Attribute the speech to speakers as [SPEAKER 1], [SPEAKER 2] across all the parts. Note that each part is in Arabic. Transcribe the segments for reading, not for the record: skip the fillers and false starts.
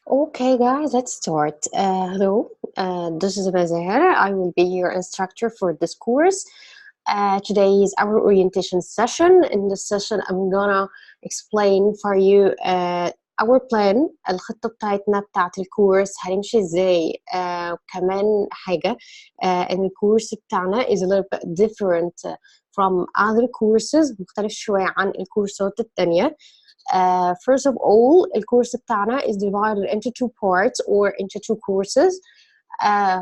[SPEAKER 1] Okay, guys, let's start. Hello, this is Zaher. I will be your instructor for this course. Today is our orientation session. In this session, I'm gonna explain for you our plan. الخطة بتاعتنا بتاعت الكورس هنمشي ازاي. كمان حاجة إن الكورس بتاعنا is a little bit different from other courses. مختلف شوية عن الكورسات التانية. First of all, الكورس بتاعنا is divided into two parts or into two courses.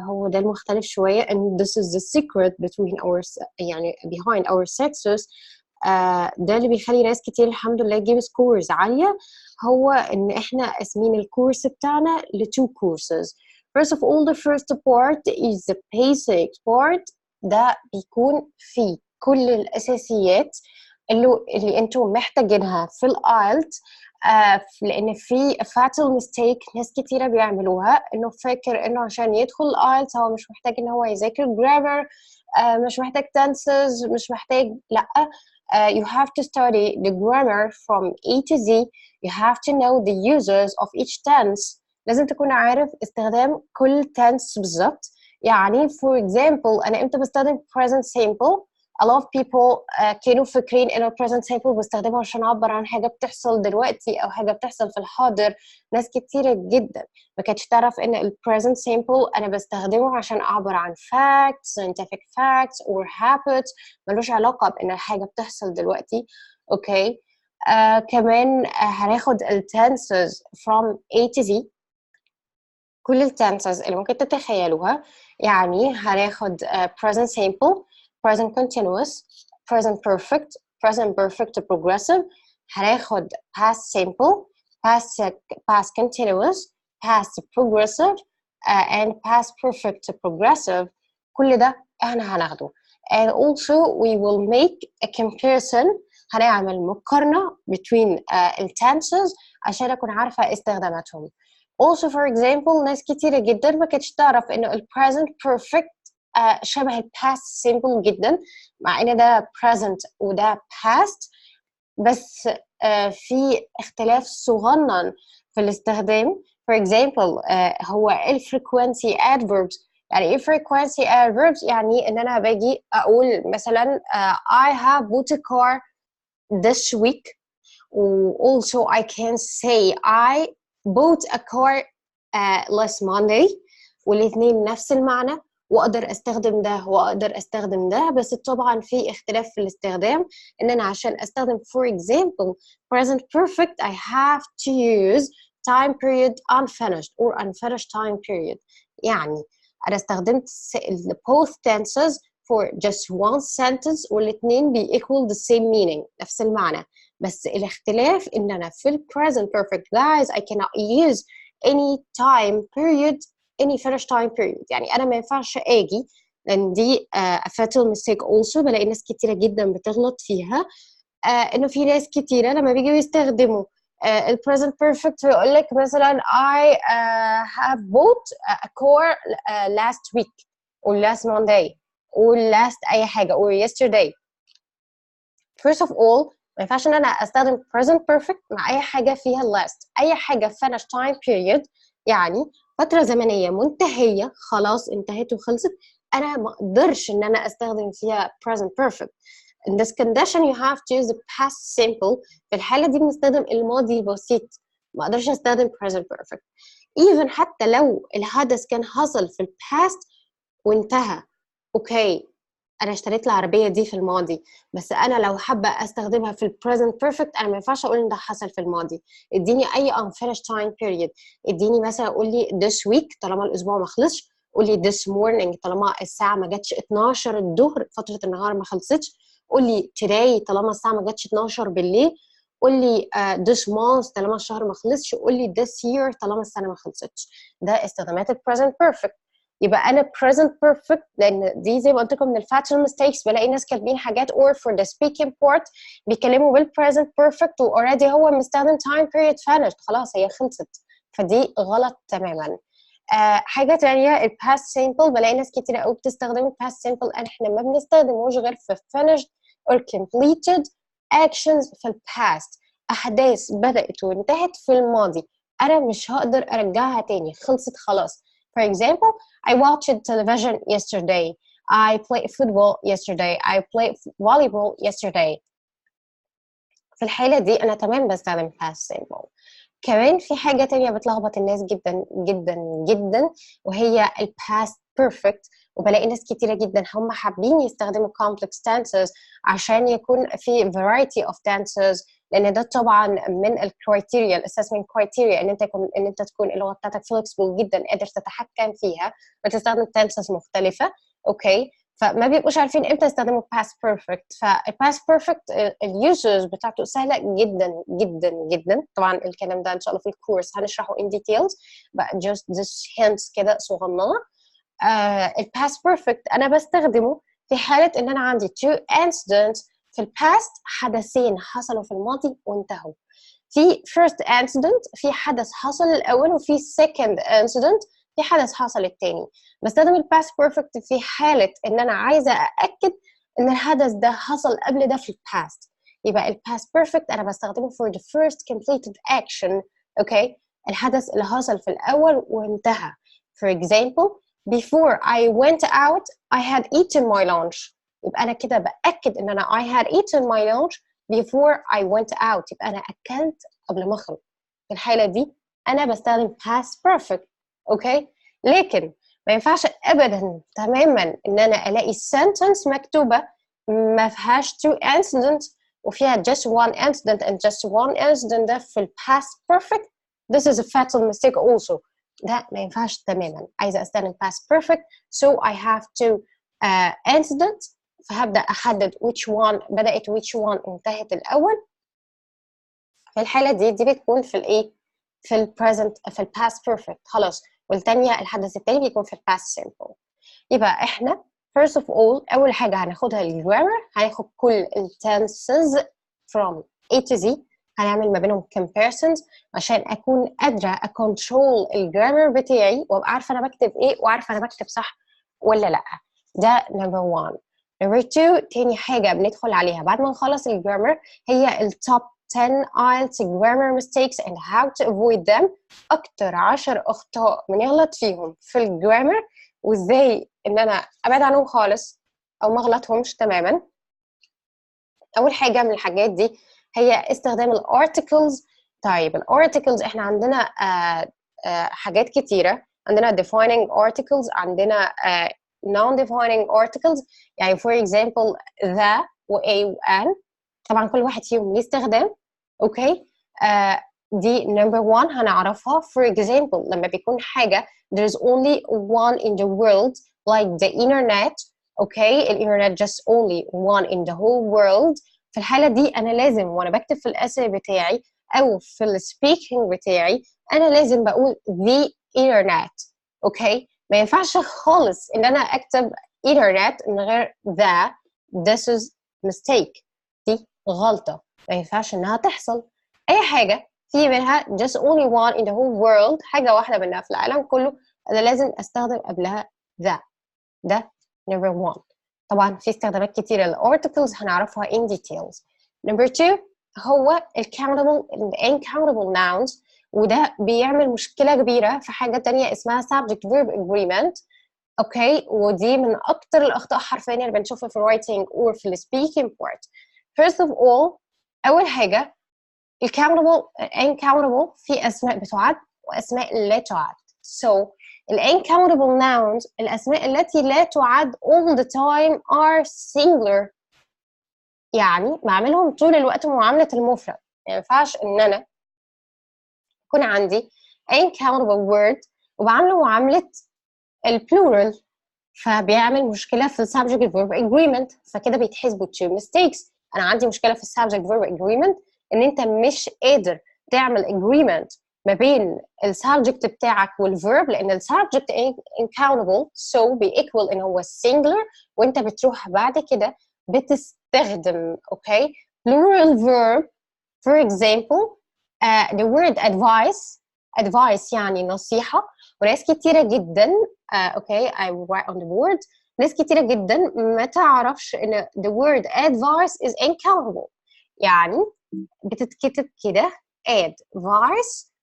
[SPEAKER 1] هو ده المختلف شوية and this is the secret between our يعني behind our sexes. ده اللي بيخلي ناس كتير الحمد لله تجيب سكورز عالية، هو إن إحنا قاسمين الكورس بتاعنا ل two courses. First of all, the first part is the basic part. ده بيكون فيه كل الأساسيات اللي انتم محتاجينها في الايلتس. لان في fatal mistake ناس كتيره بيعملوها، انه فاكر انه عشان يدخل الايلتس هو مش محتاج ان هو يذاكر grammar، مش محتاج tenses، مش محتاج، لا. You have to study the grammar from A to Z. You have to know the uses of each tense. لازم تكون عارف استخدام كل tense بالظبط. يعني for example أنا إمتى بستخدم present simple. A lot of people كانوا فاكرين إنه present simple بستخدمه عشان أعبر عن حاجة بتحصل دلوقتي أو حاجة بتحصل في الحاضر. ناس كتيرة جدا ما كانتش تعرف إن ال present simple أنا بستخدمه عشان أعبر عن facts, scientific facts or habits، ملوش علاقة بإن حاجة بتحصل دلوقتي. أوكي. كمان هناخد ال tenses from A to Z. كل ال tenses اللي ممكن تتخيلوها. يعني هناخد present simple، present continuous، present perfect، present perfect progressive. هناخد past simple، past continuous، past progressive and past perfect progressive. كل ده احنا هناخده. And also we will make a comparison. هنعمل مقارنة between ال tenses عشان أكون عارفة استخداماتهم. Also for example ناس كتيرة جدا ما كانتش تعرف إنه ال present perfect شبه ال past simple جدا، مع إن ده present وده past، بس في اختلاف صغنن في الاستخدام. For example هو ال frequency adverbs. يعني إيه frequency adverbs؟ يعني إن أنا باجي أقول مثلا I have bought a car this week. Also I can say I bought a car last Monday. والاثنين نفس المعنى، واقدر استخدم ده واقدر استخدم ده، بس طبعا في اختلاف في الاستخدام. ان انا عشان استخدم for example present perfect I have to use time period unfinished or unfinished time period. يعني انا استخدمت both tenses for just one sentence والاثنين بي equal the same meaning، نفس المعنى. بس الاختلاف ان انا في ال present perfect guys I cannot use any time period, any finished time period. يعني انا ما ينفعش اجي، لان دي a fatal mistake also بلاقي ناس كتيره جدا بتغلط فيها. انه في ناس كتيره لما بيجوا يستخدموا ال present perfect يقول لك مثلا I have bought a car last week or last Monday or last اي حاجه or yesterday. First of all ما ينفعش ان انا استخدم present perfect مع اي حاجه فيها last. اي حاجه finished time period يعني فتره زمنيه منتهيه، خلاص انتهت وخلصت، انا ما اقدرش ان انا استخدم فيها present perfect. In this condition you have to use the past simple. في الحاله دي بنستخدم الماضي البسيط، ما اقدرش استخدم present perfect. even حتى لو الحدث كان حصل في الباست وانتهى. اوكي انا اشتريت العربيه دي في الماضي، بس انا لو حابه استخدمها في البريزنت بيرفكت انا ما ينفعش اقول ان ده حصل في الماضي. اديني اي unfinished time period. اديني مثلا قول لي this week طالما الاسبوع ما خلصش، قول لي this morning طالما الساعه ما جاتش 12 الظهر، فتره النهار ما خلصتش، قول لي today طالما الساعه ما جاتش 12 بالليل، قول لي this month طالما الشهر ما خلصش، قول لي this year طالما السنه ما خلصتش. ده استخدامات البريزنت بيرفكت. يبقى انا present perfect لان دي زي ما قلت لكم من الفاتشر mistakes. بلاقي ناس كاتبين حاجات or for the speaking part بيتكلموا بال present perfect و already هو مستخدم time period finished، خلاص هي خلصت، فدي غلط تماما. حاجه تانية ال past simple. بلاقي ناس كتير قوي بتستخدم past simple، احنا ما بنستخدموش غير في finished or completed actions في ال past. احداث بدات وانتهت في الماضي. أنا مش هقدر أرجعها تاني، خلصت خلاص. For example, I watched television yesterday. I played football yesterday. I played volleyball yesterday. في الحالة دي أنا تمام بستخدم past simple. كمان في حاجة تانية بتلخبط الناس جدا جدا جدا، وهي ال past perfect. وبلاقي ناس كتيرة جدا هم حابين يستخدموا complex tenses عشان يكون في variety of tenses، لأن ده طبعا من الكرايتيريا الاسسمنت كرايتيريا ان انت تكون اللغة بتاعتك flexible جدا، قادر تتحكم فيها وتستخدم tenses مختلفة. اوكي، فما بيبقوش عارفين امتى يستخدموا past perfect. فالpast perfect اليوزرز بتاعته سهله جدا جدا جدا. طبعا الكلام ده ان شاء الله في الكورس هنشرحه in details، but just this hints كده صغننه. الpast perfect انا بستخدمه في حاله ان انا عندي two incidents في الباست، حدثين حصلوا في الماضي وانتهوا. في first incident في حدث حصل الاول، وفي second incident في حدث حصل التاني. بستخدم الباست بيرفكت في حالة إن أنا عايزة أأكد إن الحدث ده حصل قبل ده في الباست. يبقى الباست بيرفكت أنا بستخدمه for the first completed action. أوكي، الحدث اللي حصل في الأول وانتهى. For example, before I went out I had eaten my lunch. يبقى أنا كده بأكد إن أنا I had eaten my lunch before I went out. يبقى أنا أكلت قبل ما أخرج. في الحالة دي أنا بستخدم past perfect. اوكي، لكن ما ينفعش ابدا تماما ان انا الاقي sentence مكتوبه ما فيهاش two incidents وفيها just one incident and just one incident ده في ال past perfect. This is a fatal mistake also. ده ما ينفعش تماما. عايزه استخدم past perfect so I have to incident، فهبدا احدد which one بدات which one انتهت الاول. في الحاله دي بتكون في الايه، في ال present في ال past perfect خلاص، والتانية الحدث التاني بيكون في ال past simple. يبقى احنا first of all أول حاجة هناخدها الجرامر، هناخد كل ال tenses from A to Z، هنعمل ما بينهم comparisons عشان أكون قادرة أكونترول الجرامر بتاعي وأبقى عارفة أنا بكتب إيه وعارفة أنا بكتب صح ولا لأ. ده number one. number two، تاني حاجة بندخل عليها بعد ما نخلص الجرامر هي ال top 10 IELTS grammar mistakes and how to avoid them. أكتر 10 أخطاء بنغلط فيهم في الجرامر وإزاي إن أنا أبعد عنهم خالص أو ما أغلطهمش تماما. أول حاجة من الحاجات دي هي استخدام الارتكلز. طيب الارتكلز إحنا عندنا حاجات كتيرة، عندنا defining articles، عندنا non-defining articles. يعني for example the و a و an، طبعا كل واحد فيهم ليه استخدام. اوكي، دي number one هنعرفها. for example لما بيكون حاجة there is only one in the world like the internet. اوكي، الانترنت just only one in the whole world. في الحالة دي أنا لازم وأنا بكتب في الأسئلة بتاعي أو في السبيكينج بتاعي أنا لازم بقول the internet. اوكي، ما ينفعش خالص إن أنا أكتب internet من غير the. this is mistake، دي غلطة ما ينفعش إنها تحصل. أي حاجة في منها just only one in the whole world، حاجة واحدة منها في العالم كله، أنا لازم أستخدم قبلها that. ده number one. طبعا في استخدامات كتيرة للارticles هنعرفها in details. number two هو countable and uncountable nouns، وده بيعمل مشكلة كبيرة في حاجة تانية اسمها subject verb agreement. اوكي، ودي من اكتر الاخطاء حرفيا اللي بنشوفها في الرايتنج or في السبيكينج بارت. first of all اول حاجه الكاونتبل uncountable في اسماء بتعد واسماء لا تعد. so ال uncountable nouns الاسماء التي لا تعد all the time are singular، يعني بعملهم طول الوقت معامله المفرد. ما ينفعش ان انا يكون عندي uncountable word وبعمله معامله البلورال، فبيعمل مشكله في subject verb agreement، فكده بيتحسبوا two mistakes. انا عندي مشكله في subject verb agreement ان انت مش قادر تعمل agreement ما بين السبجكت بتاعك والverb، لان السبجكت uncountable so بيequal ان هو singular، وانت بتروح بعد كده بتستخدم اوكي plural verb. for example the word advice يعني نصيحه، وناس كتيره جدا اوكي I will write on the board. ناس كتيره جدا ما تعرفش ان the word advice is uncountable، يعني بتتكتب كده advice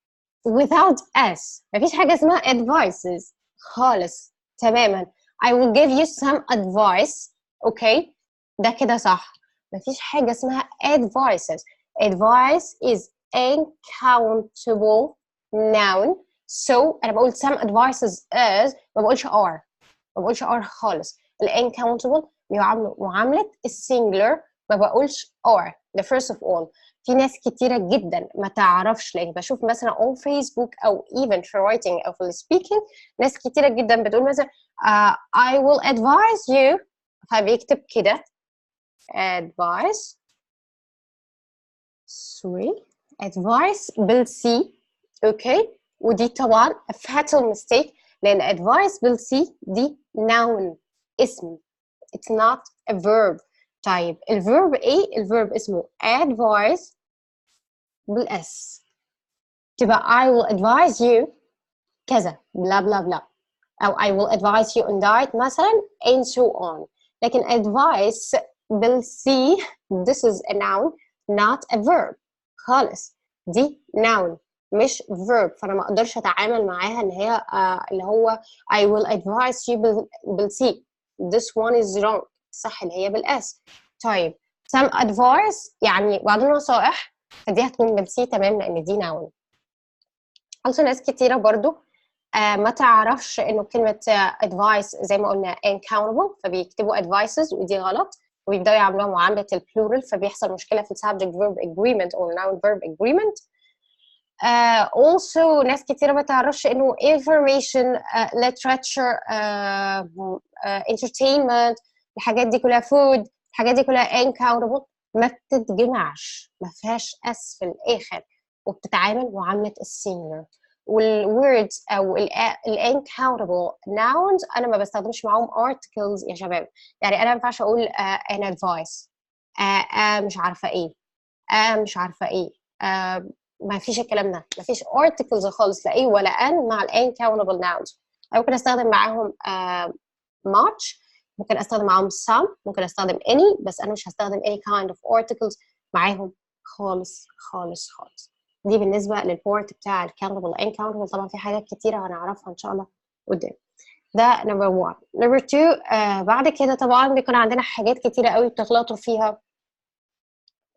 [SPEAKER 1] without s. مفيش حاجة اسمها advices خالص تماما. I will give you some advice. اوكي ده كده صح. مفيش حاجة اسمها advices. Advice is uncountable noun. So أنا بقول some advices is، ما بقولش are. ما بقولش are خالص. ال uncountable بيعاملوا معاملة السنجلر، ما بقولش are. The first of all. في ناس كتيرة جدا ما تعرفش، لأن بشوف مثلا on Facebook أو even في writing أو في speaking ناس كتيرة جدا بتقول مثلا I will advise you، فبيكتب كده advice advice بالسي. اوكي ودي طبعا a fatal mistake، لأن advice بالسي دي noun اسم، it's not a verb. طيب الverb ايه؟ الverb اسمه advise بالاس، تبقى I will advise you كذا بلا بلا بلا، أو I will advise you on diet مثلا and so on. لكن advice بالسي this is a noun not a verb خالص، دي noun مش verb، فأنا ما أقدرش أتعامل معاها إن هي اللي هو I will advise you بالسي. this one is wrong، صح اللي هي بالاس. طيب some advice يعني بعض النصائح، فدي هتكون بالسي تمام لأن دي noun. also ناس كتيرة برضو ما تعرفش إنه كلمة advice زي ما قلنا uncountable، فبيكتبوا advices ودي غلط، ويبدأوا يعملوها معاملة البلورال، فبيحصل مشكلة في subject verb agreement أو noun verb agreement. also ناس كتيرة ما تعرفش إنه information literature entertainment، الحاجات دي كلها food، الحاجات دي كلها uncountable، ما بتتجمعش، ما فيهاش اس في الآخر، وبتتعامل معاملة السينجلر. والwords أو uncountable nouns أنا ما بستخدمش معاهم articles يا شباب. يعني أنا ما ينفعش أقول an advice مش عارفة إيه مش عارفة إيه ما فيش الكلام ده، ما فيش articles خالص، لا إيه ولا أن مع uncountable nouns. ممكن أستخدم معاهم much، ممكن أستخدم معاهم some، ممكن أستخدم any، بس أنا مش هستخدم any kind of articles معاهم خالص خالص خالص. دي بالنسبة للبورت بتاع الكاونتبل uncountable. طبعا في حاجات كتيرة هنعرفها إن شاء الله قدام. ده number one. number two بعد كده طبعا بيكون عندنا حاجات كتيرة قوي بتغلطوا فيها،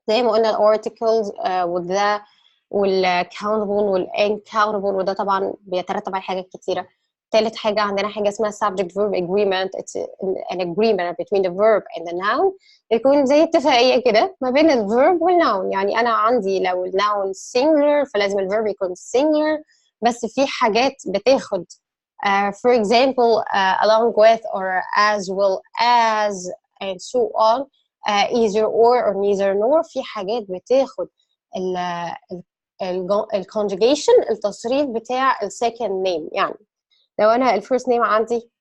[SPEAKER 1] زي ما قلنا الارتكلز وده والcountable والuncountable، وده طبعا بيترتب على حاجات كتيرة. ثالث حاجة عندنا حاجة اسمها subject verb agreement. It's an agreement between the verb and the noun. يكون زي اتفاقية كده ما بين الverb والnoun. يعني أنا عندي لو الnoun singular فلازم الverb يكون singular، بس في حاجات بتاخد for example along with or as well as and so on either or neither nor. في حاجات بتاخد ال conjugation التصريف بتاع ال second name. يعني لو أنا ال first name عندي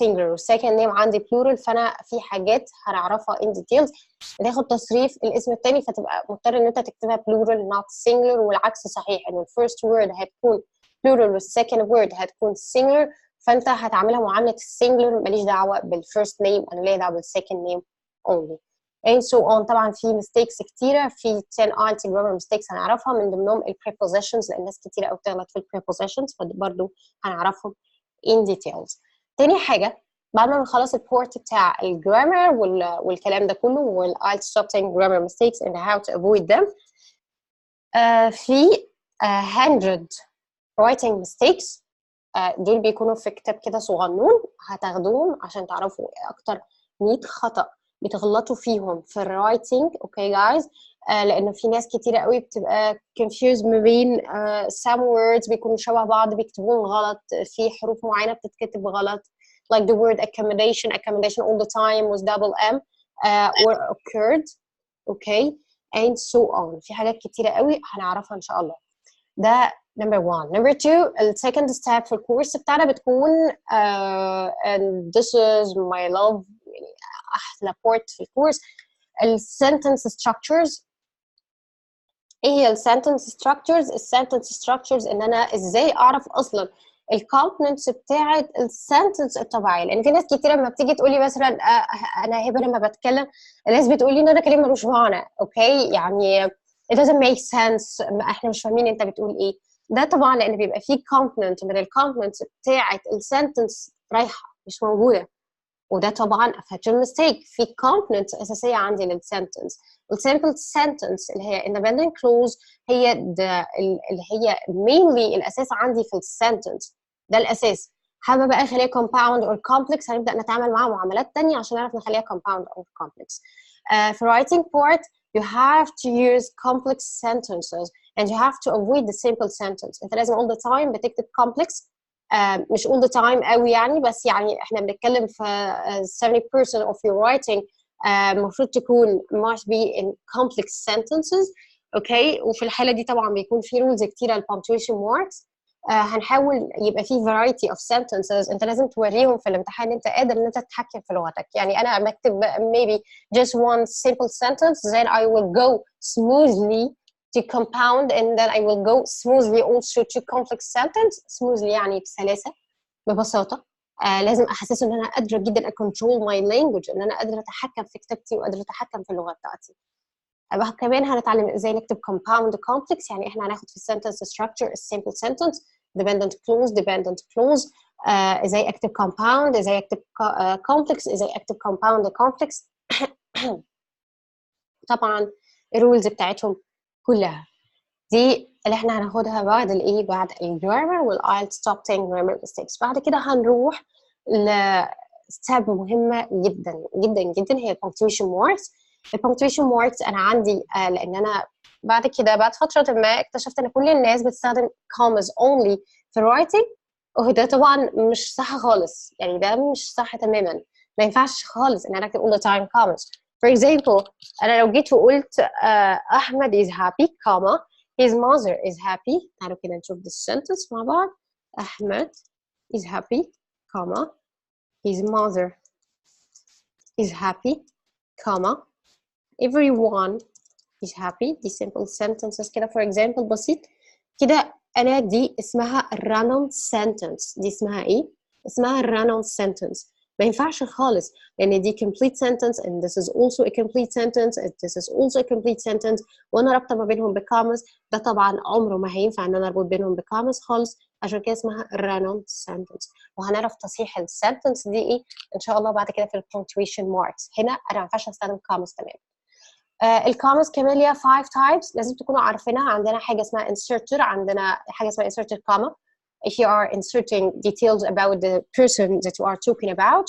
[SPEAKER 1] singular وال second name عندي plural، فأنا في حاجات هنعرفها in details بتاخد تصريف الاسم التاني، فتبقى مضطر إن أنت تكتبها plural not singular، والعكس صحيح إن ال first word هتكون plural وال second word هتكون singular، فأنت هتعملها معاملة السنجلر، ماليش دعوة بال first name، أنا ليا دعوة بال second name only and so on. طبعا في mistakes كتيرة، في 10 IELTS grammar mistakes هنعرفها، من ضمنهم ال prepositions، لأن ناس كتيرة أوي بتغلط في ال prepositions، فبرضه هنعرفهم in details. تاني حاجة بعد ما نخلص البورت بتاع الجرامر والكلام ده كله وال IELTS top 10 grammar mistakes and how to avoid them، في 100 writing mistakes دول بيكونوا في كتاب كده صغنون، هتاخدوهم عشان تعرفوا أكتر 100 خطأ بتغلطوا فيهم في الرايتنج. اوكي جايز لأنه في ناس كتيرة قوي بتبقى confused ما بين some words بيكونوا شبه بعض بيكتبوهم غلط، في حروف معينة بتتكتب غلط like the word accommodation all the time was double M or occurred. okay and so on. في حاجات كتيرة قوي هنعرفها إن شاء الله. ده number one. number two ال second step في الكورس بتاعنا بتكون and this is my love، يعني أحلى part في الكورس، ال sentence structures. إيه هي ال sentence structures؟ ال sentence structures إن أنا إزاي أعرف أصلاً الكومبوننتس بتاعة السنتنس الطبيعية، لأن في ناس كتير لما بتيجي تقولي مثلا أنا هبة لما بتكلم الناس بتقولي إن أنا كلام ملوش معنى. أوكي يعني it doesn't make sense، إحنا مش فاهمين أنت بتقول إيه. ده طبعا لان بيبقى فيه كومبوننت من الكومبوننتس بتاعه السنتنس رايحه مش موجوده، وده طبعا a fatal mistake. في components اساسيه عندي للسنتنس. السيمبل sentence اللي هي independent clause هي اللي هي mainly الاساس عندي في السنتنس، ده الاساس. حابه بقى اخليها compound or complex، هنبدا نتعامل معاها معاملات تانية عشان نعرف نخليها compound or complex. في writing part you have to use complex sentences and you have to avoid the simple sentence. انت لازم all the time بتكتب complex، مش all the time قوي يعني، بس يعني احنا بنتكلم في 70% of your writing المفروض تكون must be in complex sentences. اوكي، وفي الحاله دي طبعا بيكون في رولز كتيره البانكتويشن ماركس. هنحاول يبقى في variety of sentences. انت لازم توريهم في الامتحان ان انت قادر ان انت تتحكم في لغتك. يعني انا بكتب maybe just one simple sentence then I will go smoothly to compound and then I will go smoothly also to complex sentence. smoothly يعني بسلاسة ببساطة. لازم أحسسه إن أنا قادرة جدا control my language، إن أنا قادرة أتحكم في كتابتي وقادرة أتحكم في اللغة بتاعتي. كمان هنتعلم إزاي نكتب compound complex. يعني إحنا هناخد في sentence structure simple sentence dependent clause إزاي أكتب compound، إزاي أكتب complex، إزاي أكتب compound complex. طبعا الرولز بتاعتهم كلها دي اللي احنا هناخدها بعد الايه، بعد الجرامر والايلتس توب 10 جرامر ميستيكس. بعد كده هنروح لستاب مهمه جدا جدا جدا هي البنكتويشن ماركس. البنكتويشن ماركس انا عندي لان انا بعد كده بعد فتره ما اكتشفت ان كل الناس بتستخدم commas only في الرايتنج، وده طبعا مش صح خالص. يعني ده مش صح تماما، ما ينفعش خالص ان انا اكتب all the time commas. For example انا لو جيت وقلت احمد is happy comma his mother is happy. تعالوا كده نشوف this sentence مع بعض. أحمد is happy, comma his mother is happy, comma everyone is happy. دي simple sentences كده for example بسيط كده. أنا دي اسمها run-on sentence. دي اسمها إيه؟ اسمها run-on sentence. ما ينفعش خالص لأن دي complete sentence and this is also a complete sentence and this is also a complete sentence وأنا رابطة ما بينهم بكامز. ده طبعا عمره ما هينفع إن أنا أربط بينهم بكامز خالص، عشان كده اسمها run-on sentence. وهنعرف تصحيح السنتنس دي إيه إن شاء الله بعد كده في punctuation marks. هنا أنا ما ينفعش أستخدم كامز تمام. الكوماز كمان ليها 5 types لازم تكونوا عارفينها. عندنا حاجه اسمها inserter، عندنا حاجه اسمها inserted comma if you are inserting details about the person that you are talking about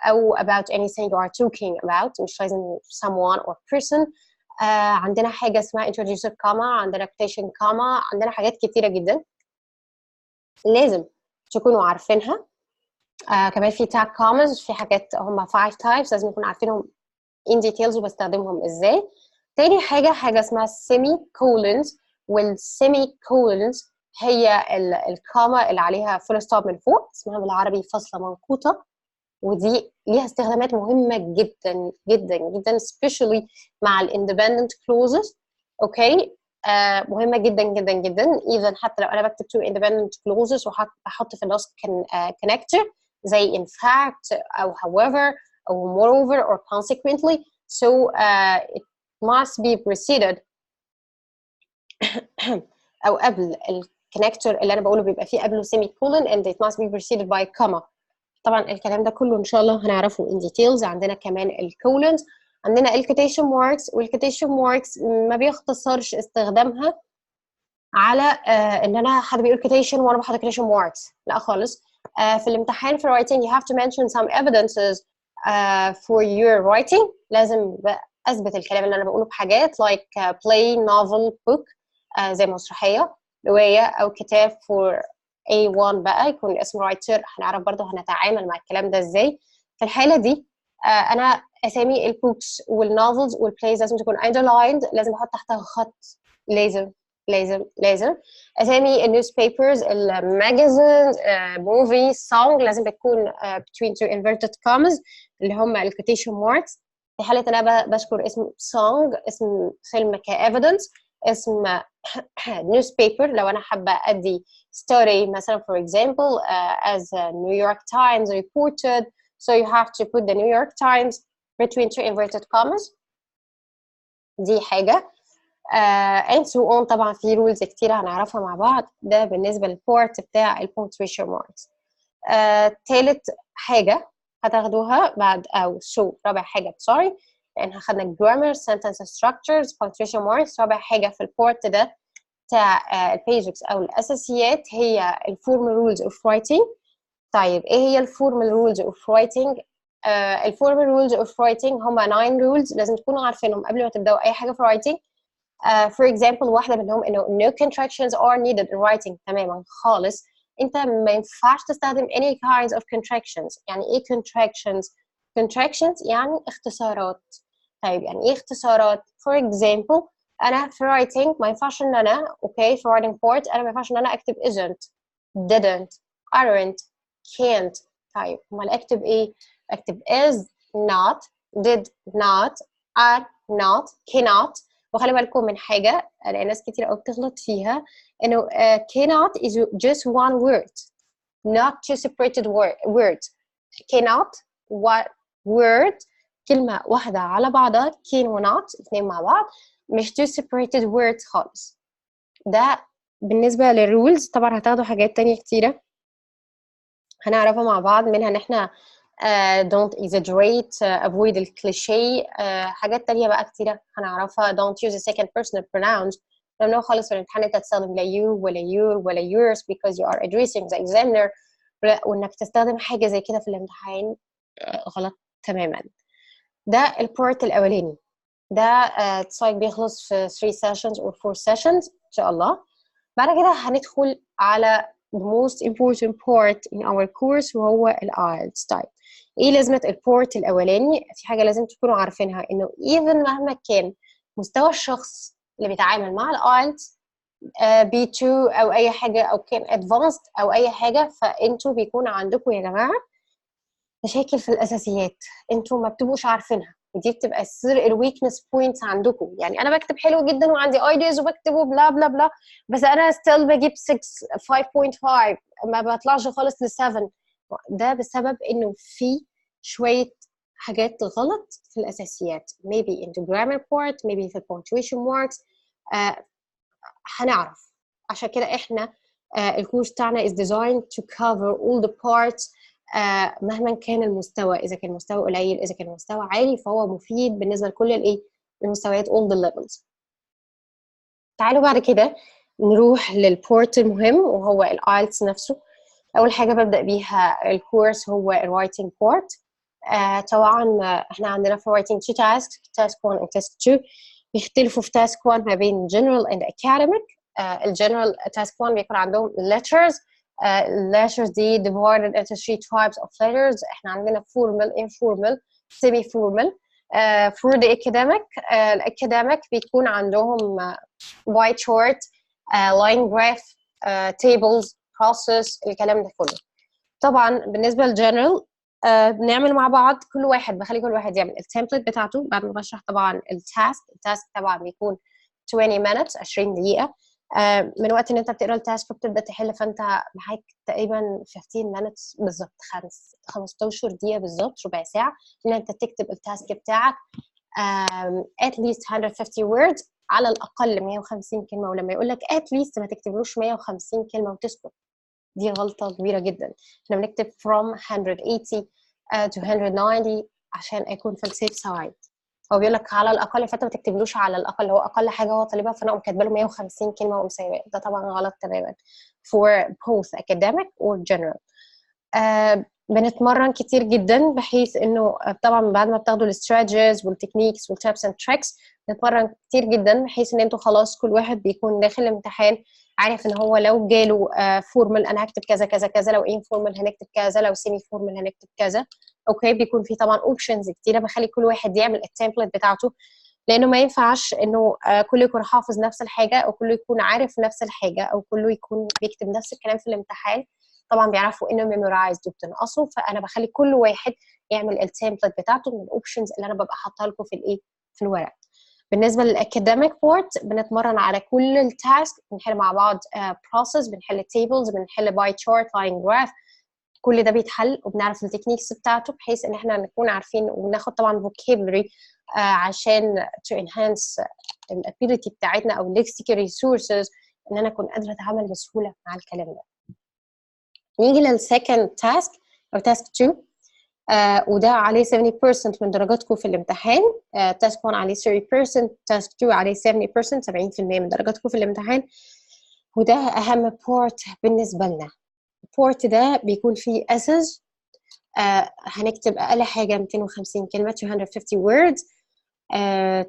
[SPEAKER 1] أو about anything you are talking about، مش لازم someone or person. عندنا حاجه اسمها introducer comma، عندنا quotation comma، عندنا حاجات كتيره جدا لازم تكونوا عارفينها. كمان في tag commas، في حاجات هم 5 types لازم نكون عارفينهم in details وبستخدمهم ازاي. تاني حاجة اسمها semi colons، والsemi colons هي الكاما اللي عليها full stop من فوق، اسمها بالعربي فاصلة منقوطة، ودي ليها استخدامات مهمة جدا جدا جدا especially مع ال independent clauses. اوكي مهمة جدا جدا جدا. even حتى لو انا بكتب two independent clauses وهحط في النص connector زي in fact أو however أو moreover or consequently. So it must be preceded أو قبل الكونكتور اللي أنا بقوله بيبقى فيه قبله semicolon and it must be preceded by comma. طبعا الكلام ده كله إن شاء الله هنعرفه in details. عندنا كمان الcolons، عندنا الquotation marks، والquotation marks ما بيختصرش استخدامها على إن أنا حد بيقول quotation وأنا بحط quotation marks، لا خالص. في الامتحان في writing you have to mention some evidences for your writing. لازم اثبت الكلام اللي انا بقوله بحاجات like play, novel, book زي مسرحيه، روايه او كتاب. for A1 بقى يكون اسم writer. هنعرف برضه هنتعامل مع الكلام ده ازاي. في الحاله دي انا اسامي البوكس والنوفلز والبلايز لازم تكون underlined، لازم احط تحتها خط. لازم لازم لازم. اسامي النيوزبيبرز، الماجازينز، موفي، سونج لازم بتكون between two inverted commas اللي هم الكوتيشن ماركس. في حاله انا بذكر اسم سونج، اسم فيلم كايفيدنس، اسم newspaper لو انا حابه ادي story مثلا for example as New York Times reported, so you have to put the New York Times between two inverted commas. دي حاجه. and so on. طبعا في رولز كتيرة هنعرفها مع بعض. ده بالنسبة للبارت بتاع البونكتويشن ماركس. تالت حاجة هتاخدوها بعد رابع حاجة سوري، لأن خدنا grammar sentence structures punctuation marks. رابع حاجة في البارت ده بتاع البيزكس أو الأساسيات هي الفورمال رولز اوف رايتنج. طيب ايه هي الفورمال رولز اوف رايتنج؟ الفورمال رولز اوف رايتنج هما 9 رولز لازم تكونوا عارفينهم قبل ما تبداوا اي حاجه في رايتنج. for example واحده منهم انه no contractions are needed in writing تماما خالص. انت ما ينفعش تستخدم any kinds of contractions. يعني ايه contractions يعني اختصارات. طيب يعني ايه اختصارات؟ for example انا في writing ما ينفعش ان انا في writing part انا ما ينفعش ان انا اكتب isn't didn't aren't can't. طيب امال اكتب ايه؟ اكتب is not did not are not cannot. وخلي بالكم من حاجه لان ناس كتير قوي بتغلط فيها انه cannot is just one word not two separated words. cannot word كلمه واحده على بعضها can و not الاثنين مع بعض مش two separated words خالص. ده بالنسبه للرولز. طبعا هتاخدوا حاجات تانية كتيره هنعرفها مع بعض منها ان احنا don't exaggerate avoid الكليشيه. حاجات تانية بقى كتيرة هنعرفها don't use a second personal pronouns. ممنوع خالص في الامتحان انت تستخدم لا you ولا your ولا yours because you are addressing the examiner. وانك تستخدم حاجة زي كده في الامتحان غلط تماما. ده البارت الاولاني. ده السايك بيخلص في 3 sessions or 4 sessions ان شاء الله. بعد كده هندخل على the most important part in our course وهو ال IELTS. طيب ايه لازمة البارت الاولاني؟ في حاجة لازم تكونوا عارفينها انه even مهما كان مستوى الشخص اللي بيتعامل مع ال IELTS B2 او اي حاجة او كان advanced او اي حاجة، فانتوا بيكون عندكم يا جماعة مشاكل في الاساسيات انتوا ما بتبقوش عارفينها، ودي بتبقى سر الويكنس بوينتس عندكم. يعني انا بكتب حلو جدا وعندي ايدياز وبكتب وبلا بلا بلا بس انا ستيل بجيب 6 5.5 ما بطلعش خالص ل 7. ده بسبب انه في شويه حاجات غلط في الاساسيات maybe in the grammar part maybe في punctuation marks. هنعرف عشان كده احنا الكورس بتاعنا is designed to cover all the parts مهما كان المستوى. اذا كان المستوى قليل اذا كان المستوى عالي فهو مفيد بالنسبه لكل المستويات all the levels. تعالوا بعد كده نروح للبورت المهم وهو ال IELTS نفسه. اول حاجه ببدا بيها الكورس هو الرايتنج بورت. طبعا احنا عندنا في writing 2 tasks task 1 و task 2. بيختلفوا في task 1 ما بين general and academic. الجنرال task 1 بيكون عندهم letters. letters دي divided into 3 types of letters. احنا عندنا formal informal semi formal. for the academic الacademic بيكون عندهم by chart line graph tables process الكلام ده كله. طبعا بالنسبه للجنرال بنعمل مع بعض بخلي كل واحد يعمل التمبلت بتاعته بعد ما بشرح طبعا التاسك طبعا بيكون 20 minutes 20 دقيقه. من وقت ان انت بتقرا التاسك وبتبدا تحل فانت معاك تقريبا 15 minutes بالظبط 15 دقيقه بالظبط ربع ساعه ان انت تكتب التاسك بتاعك at least 150 words على الاقل 150 كلمه. ولما يقول لك at least ما تكتبلوش 150 كلمه وتسكت، دي غلطه كبيره جدا. احنا بنكتب from 180 to 190 عشان اكون في السيف سايد. هو بيقول لك على الاقل فانت ما تكتبلوش على الاقل، هو اقل حاجه هو طالبها فانا قوم كاتبه له 150 كلمه ومساواه. ده طبعا غلط تماما for both academic or general. بنتمرن كتير جدا بحيث انه طبعا بعد ما بتاخدوا الاستراتيجيز والتكنيكس والتابس اند تريكس بنتمرن كتير جدا بحيث ان انتوا خلاص كل واحد بيكون داخل الامتحان عارف ان هو لو جاله فورمال انا هكتب كذا كذا كذا، لو انفورمال هنكتب كذا، لو سيمي فورمال هنكتب كذا. بيكون في طبعا اوبشنز كتيره بخلي كل واحد يعمل التمبلت بتاعته، لانه ما ينفعش انه كله يكون حافظ نفس الحاجه او كله يكون عارف نفس الحاجه او كله يكون بيكتب نفس الكلام في الامتحان. طبعا بيعرفوا انه ميمورايزد وبتنقصوا، فانا بخلي كل واحد يعمل التمبلت بتاعته من الاوبشنز اللي انا ببقى حاطها لكم في الورق. بالنسبه للاكاديميك بورت بنتمرن على كل التاسك، بنحل مع بعض بروسيس، بنحل تيبلز، بنحل باي تشارت لاين جراف، كل ده بيتحل وبنعرف التكنيكس بتاعته بحيث ان احنا نكون عارفين، وناخد طبعا vocabulary عشان to enhance الابيليتي بتاعتنا او الليكسيكال ريسورسز ان انا اكون قادره اتعامل بسهوله مع الكلام ده. نيجي للسكند تاسك او تاسك 2. وده عليه 70% من درجاتكم في الامتحان. تاسك 1 عليه 30%، تاسك 2 عليه 70% من درجاتكم في الامتحان. وده اهم بورت بالنسبه لنا. البورت ده بيكون فيه essays. هنكتب اقل حاجه 250 كلمه 250 words.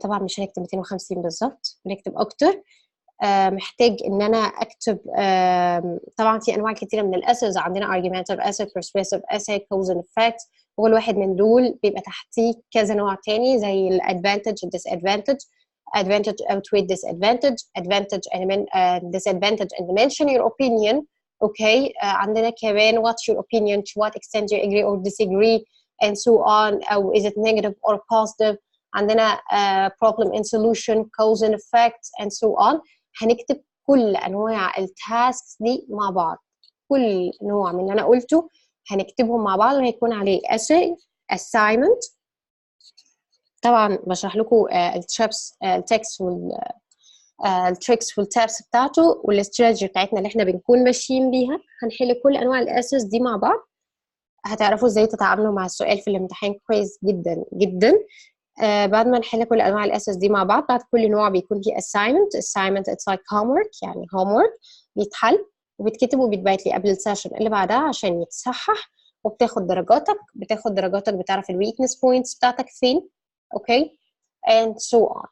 [SPEAKER 1] طبعا مش هنكتب 250 بالظبط، هنكتب اكتر. محتاج ان انا اكتب طبعا في انواع كتيره من الاسز. عندنا argumentative essay, persuasive essay, cause and effect. وكل واحد من دول بيبقى تحتيه كذا نوع تاني زي الادفانتج disadvantage. advantage outweigh disadvantage, advantage and disadvantage and mention your opinion. اوكي. عندنا كمان what's your opinion, to what extent you agree or disagree and so on, او is it negative or positive. عندنا problem and solution, cause and effect and so on. هنكتب كل انواع التاسكس دي مع بعض. كل نوع من اللي انا قلته هنكتبهم مع بعض وهيكون عليه essay, assignment. طبعا بشرح لكم التكست والتريكس والتابس بتاعته والاستراتيجي بتاعتنا اللي احنا بنكون ماشيين بيها. هنحل كل انواع الاسس دي مع بعض. هتعرفوا ازاي تتعاملوا مع السؤال في الامتحان كويس جدا جدا. بعد ما نحل كل انواع الاسس دي مع بعض، بعد كل نوع بيكون فيه assignment it's like homework، يعني homework بيتحل وبيتكتب وبيتبعت لي قبل السيشن اللي بعدها عشان يتصحح، وبتاخد درجاتك بتعرف الويكنس بوينتس بتاعتك فين. اوكي and so on.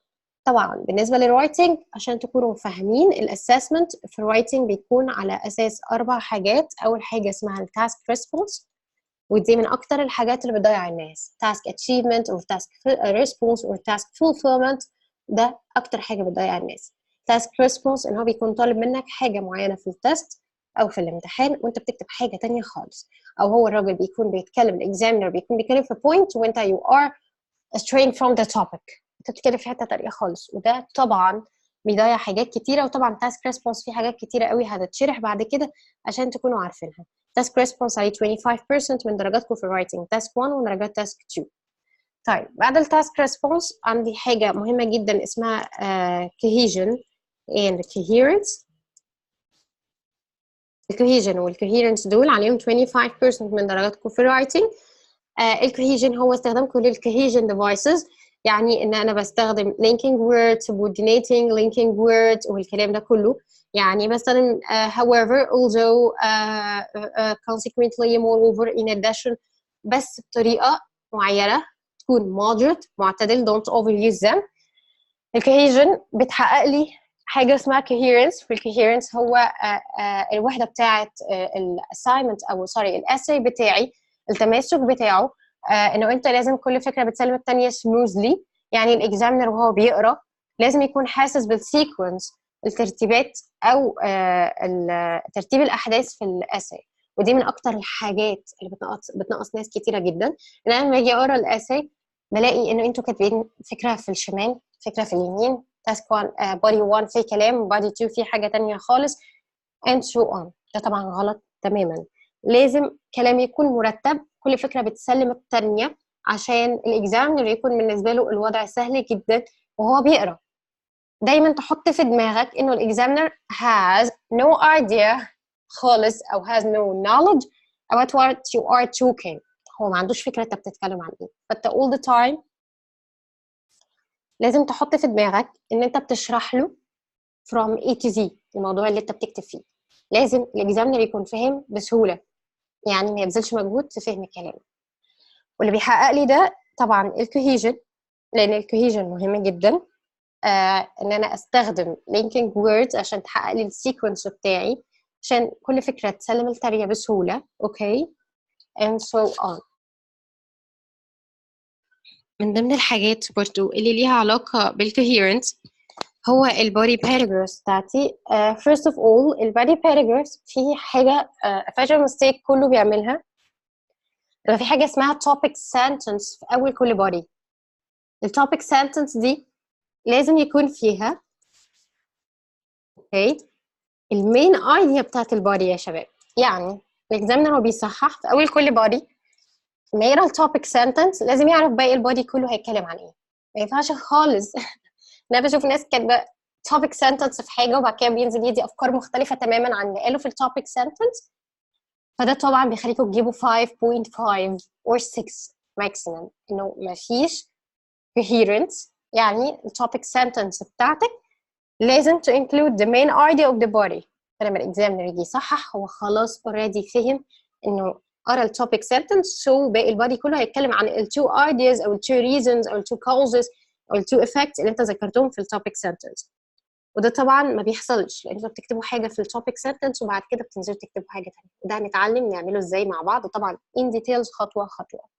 [SPEAKER 1] طبعا بالنسبه للرايتنج عشان تكونوا فاهمين، الاسسمنت في الرايتنج بيكون على اساس 4 حاجات. اول حاجه اسمها التاسك ريسبونس، ودي من اكتر الحاجات اللي بتضيع الناس. task achievement or task response or task fulfillment، ده اكتر حاجه بتضيع الناس. task response ان هو بيكون طالب منك حاجه معينه في التست او في الامتحان وانت بتكتب حاجه تانية خالص، او هو الراجل بيكون بيتكلم، الاكزامينر بيكون بيتكلم في point وانت you are straying from the topic، انت بتتكلم في حته تانية خالص، وده طبعا بيضيع حاجات كتيره. وطبعا task response في حاجات كتيره قوي هتتشرح بعد كده عشان تكونوا عارفينها. task response عليه 25% من درجاتكم في الرايتنج task 1 ودرجات task 2. طيب بعد التاسك response عندي حاجه مهمه جدا اسمها cohesion and coherence. الcohesion والcoherence دول عليهم 25% من درجاتكم في الرايتنج. الكوهيجن هو استخدامكم للكوهيجن ديفايسز، يعني ان انا بستخدم linking words, subordinating linking words والكلام ده كله. يعني بستخدم however, although, consequently, moreover, in addition، بس بطريقه معينه تكون moderate معتدل. don't overuse them. الكوهيجن بتحقق لي حاجه اسمها coherence. والcoherence هو الوحده بتاعه الاساينمنت او سوري الاساي بتاعي، التماسك بتاعه. انه انت لازم كل فكره بتسلم الثانيه smoothly. يعني الاكزامينر وهو بيقرا لازم يكون حاسس بالسيكونس، الترتيبات او ترتيب الاحداث في الاساي. ودي من اكتر الحاجات اللي بتنقص ناس كتيره جدا. ان انا لما اجي اقرا الاساي بلاقي انه انتوا كاتبين فكره في الشمال، فكره في اليمين. تاسك 1 بودي 1 في كلام، وبودي 2 في حاجه تانية خالص and so on. ده طبعا غلط تماما. لازم كلام يكون مرتب، كل فكره بتسلم الثانيه عشان الاكزامينر يكون بالنسبه له الوضع سهل جدا وهو بيقرا. دايما تحط في دماغك انه الاكزامينر has no idea خالص او has no knowledge about what you are talking. هو ما عندوش فكره انت بتتكلم عن ايه. فانت all the time لازم تحط في دماغك ان انت بتشرح له from A to Z الموضوع اللي انت بتكتب فيه. لازم الاكزامينر يكون فاهم بسهوله، يعني ما يبذلش مجهود في فهم الكلام. واللي بيحقق لي ده طبعا الكوهيجن، لان الكوهيجن مهم جدا. ان انا استخدم linking words عشان تحقق لي السيكونس بتاعي، عشان كل فكره تسلم التانية بسهوله. اوكي and so on. من ضمن الحاجات برضو اللي ليها علاقه بالcoherence هو البودي باراجراف بتاعتي. first of all البودي باراجراف فيه حاجه فاجر ميستيك كله بيعملها. يبقى في حاجه اسمها topic sentence في اول كل بودي. التوبيك sentence دي لازم يكون فيها اوكي المين ايديا بتاعت البودي يا شباب. يعني الاكزامينر هو بيصحح في اول كل بودي، لما يقرا التوبيك sentence لازم يعرف باقي البودي كله هيتكلم عن ايه. ما ينفعش خالص انا بشوف ناس كاتبه topic sentence في حاجه وبعد كده بينزل يدي افكار مختلفه تماما عن اللي قاله في التوبيك sentence، فده طبعا بيخليكم تجيبوا 5.5 or 6 maximum، انه مفيش coherence. يعني التوبيك sentence بتاعتك لازم to include the main idea of the body. فلما الاكزامنر يجي يصحح هو خلاص already فهم انه قرا التوبيك sentence، so باقي البادي كله هيتكلم عن ال two ideas او ال two reasons او ال two causes او ال two effects اللي انت ذكرتهم في التوبيك sentence. وده طبعا ما بيحصلش لان انتوا بتكتبوا حاجه في التوبيك sentence وبعد كده بتنزلوا تكتبوا حاجه ثانيه، وده هنتعلم نعمله ازاي مع بعض طبعا in details خطوه خطوه.